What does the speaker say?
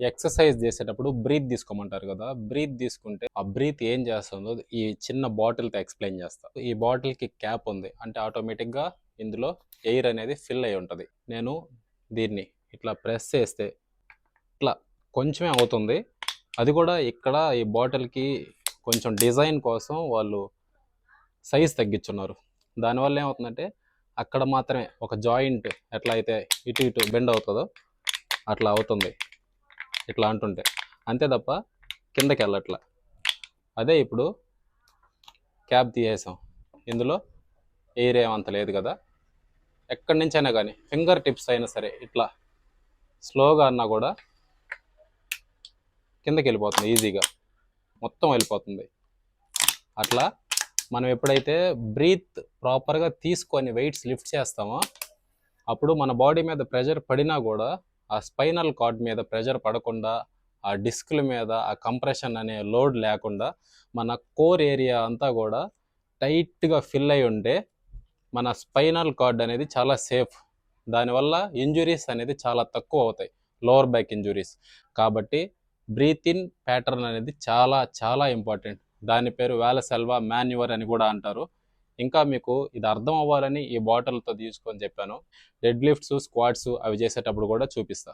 Exercise చేసేటప్పుడు breath తీసుకోమంటారు కదా, breath తీసుకుంటే ఆ బ్రీత్ ఏం చేస్తుందో ఈ చిన్న బాటిల్తో ఎక్స్ప్లెయిన్ చేస్తా. ఈ బాటిల్కి క్యాప్ ఉంది అంటే ఆటోమేటిక్గా ఇందులో ఎయిర్ అనేది ఫిల్ అయి ఉంటుంది. నేను దీన్ని ఇట్లా ప్రెస్ చేస్తే ఇట్లా కొంచెమే అవుతుంది. అది కూడా ఇక్కడ ఈ బాటిల్కి కొంచెం డిజైన్ కోసం వాళ్ళు సైజ్ తగ్గించున్నారు. దానివల్ల ఏమవుతుందంటే అక్కడ మాత్రమే ఒక జాయింట్ ఎట్లా అయితే ఇటు ఇటు బెండ్ అవుతుందో అట్లా అవుతుంది ఇట్లా అంటుంటే, అంతే తప్ప కిందకి వెళ్ళట్లా. అదే ఇప్పుడు క్యాప్ తీసేసాం, ఇందులో ఎయిర్ ఏమంత లేదు కదా, ఎక్కడి నుంచైనా కానీ ఫింగర్ టిప్స్ అయినా సరే ఇట్లా స్లోగా అన్నా కూడా కిందకి వెళ్ళిపోతుంది, ఈజీగా మొత్తం వెళ్ళిపోతుంది. అట్లా మనం ఎప్పుడైతే బ్రీత్ ప్రాపర్గా తీసుకొని వెయిట్స్ లిఫ్ట్ చేస్తామో అప్పుడు మన బాడీ మీద ప్రెషర్ పడినా కూడా ఆ స్పైనల్ కార్డ్ మీద ప్రెషర్ పడకుండా, ఆ డిస్క్ల మీద ఆ కంప్రెషన్ అనే లోడ్ లేకుండా మన కోర్ ఏరియా అంతా కూడా టైట్గా ఫిల్ అయి ఉంటే మన స్పైనల్ కార్డ్ అనేది చాలా సేఫ్. దానివల్ల ఇంజురీస్ అనేది చాలా తక్కువ అవుతాయి, లోవర్ బ్యాక్ ఇంజురీస్. కాబట్టి బ్రీత్ ఇన్ ప్యాటర్న్ అనేది చాలా చాలా ఇంపార్టెంట్. దాని పేరు వాలసెల్వా మాన్యువర్ అని కూడా అంటారు. ఇంకా మీకు ఇది అర్థం అవ్వాలని ఈ బాటిల్తో తీసుకొని చెప్పాను. డెడ్ లిఫ్ట్స్, స్క్వాట్స్ అవి చేసేటప్పుడు కూడా చూపిస్తా.